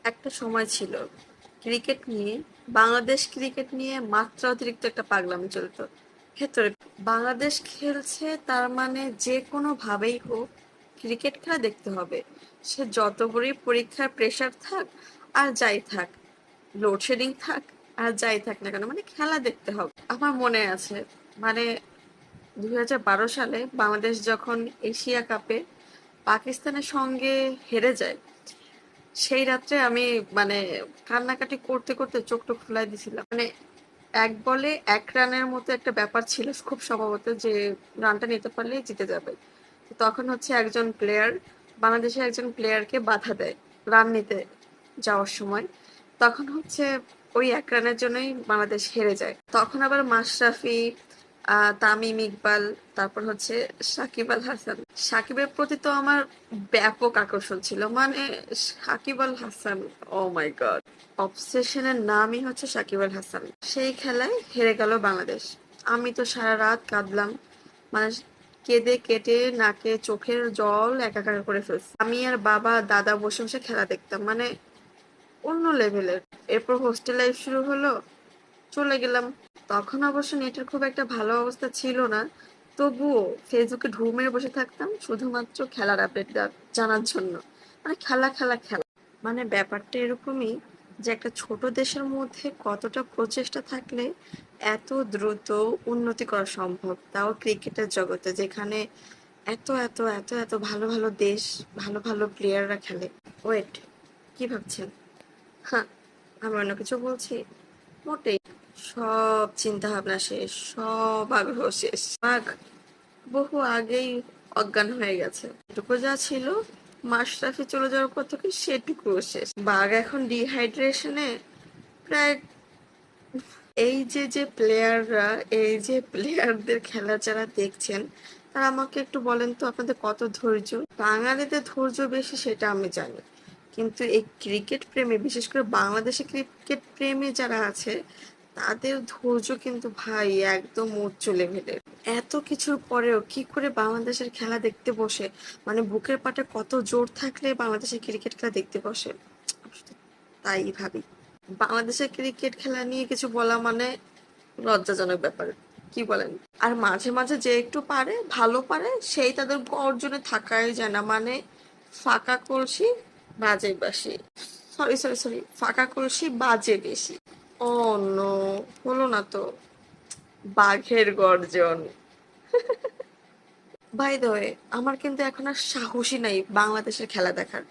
একটা সময় ছিল ক্রিকেট নিয়ে, বাংলাদেশ ক্রিকেট নিয়ে মাত্রা অতিরিক্ত একটা পাগলামি চলতো ভেতরে। বাংলাদেশ খেলছে তার মানে যে কোনো ভাবেই হোক ক্রিকেট খেলা দেখতে হবে। সে যত বড়ই পরীক্ষার প্রেশার থাক আর যাই থাক, লোডশেডিং থাক আর যাই থাক না কেন, মানে খেলা দেখতে হবে। আমার মনে আছে, মানে 2012 সালে বাংলাদেশ যখন এশিয়া কাপে পাকিস্তানের সঙ্গে হেরে যায়, সেই রাত্রে আমি মানে কান্নাকাটি করতে করতে চোখ টোক ফুলাই দিছিলাম। মানে এক বলে এক রানের মতো একটা ব্যাপার ছিল খুব সম্ভবত, যে রানটা নিতে পারলেই জিতে যাবে। তো তখন হচ্ছে একজন প্লেয়ার, বাংলাদেশের একজন প্লেয়ারকে বাধা দেয় রান নিতে যাওয়ার সময়। তখন হচ্ছে ওই এক রানের জন্যই বাংলাদেশ হেরে যায়। তখন আবার মাশরাফি, তামিম ইকবাল, তারপর হচ্ছে সাকিব আল হাসান। সাকিবের প্রতি তো আমার ব্যাপক আকর্ষণ ছিল, মানে সাকিব আল হাসান, ও মাই গড, অবসেশনের নামই হচ্ছে সাকিব আল হাসান। সেই খেলায় হেরে গেল বাংলাদেশ। আমি তো সারা রাত কাঁদলাম, মানে কেঁদে কেটে নাকে চোখের জল একাকার করে ফেলছি। আমি আর বাবা দাদা বসে বসে খেলা দেখতাম, মানে অন্য লেভেলের। এরপর হোস্টেল লাইফ শুরু হলো, চলে গেলাম। তখন অবশ্য নেটের খুব একটা ভালো অবস্থা ছিল না, তবুও ফেসবুকে ঢু মেরে বসে থাকতাম শুধুমাত্র খেলার আপডেট জানার জন্য। মানে খেলা খেলা খেলা, মানে ব্যাপারটা এরকমই যে একটা ছোট দেশের মধ্যে কতটা প্রচেষ্টা থাকলে এত দ্রুত উন্নতি করা সম্ভব, তাও ক্রিকেটের জগতে, যেখানে এত এত এত এত ভালো ভালো দেশ, ভালো ভালো প্লেয়াররা খেলে। ওয়েট, কি ভাবছেন? হ্যাঁ, আমি অন্য কিছু বলছি? মোটেই। সব চিন্তা ভাবনা শেষ, সব আগ্রহ শেষ। বাঘ বহু আগেই অজ্ঞান হয়ে গেছে। এটুকু যা ছিল মাশরাফি চলে যাওয়ার পর থেকে সেটুকুও শেষ। বাঘ এখন ডিহাইড্রেশনে প্রায়। এই যে যে প্লেয়াররা, এই যে প্লেয়ারদের খেলা যারা দেখছেন, তারা আমাকে একটু বলেন তো আপনাদের কত ধৈর্য। বাঙালিদের ধৈর্য বেশি সেটা আমি জানি, কিন্তু এই ক্রিকেট প্রেমী, বিশেষ করে বাংলাদেশে ক্রিকেট প্রেমী যারা আছে, তাদের ধৈর্য কিন্তু ভাই একদম উচ্চ লেভেলের। এত কিছুর পরেও কি করে বাংলাদেশের খেলা দেখতে বসে, মানে বুকের পাটে কত জোর থাকলে বাংলাদেশের ক্রিকেট খেলা দেখতে বসে, তাই ভাবি। বাংলাদেশের ক্রিকেট খেলা নিয়ে কিছু বলা মানে লজ্জাজনক ব্যাপার, কি বলেন? আর মাঝে মাঝে যে একটু পারে, ভালো পারে, সেই তাদের অর্জনে থাকাই যায় না, মানে ফাঁকা কলসি বাজে বাসি, সরি সরি সরি, ফাঁকা কলসি বাজে বেশি। ও নো, হলো না তো, বাঘের গর্জন। বাই দ্য ওয়ে, আমার কিন্তু এখন আর সাহসী নাই বাংলাদেশের খেলা দেখার।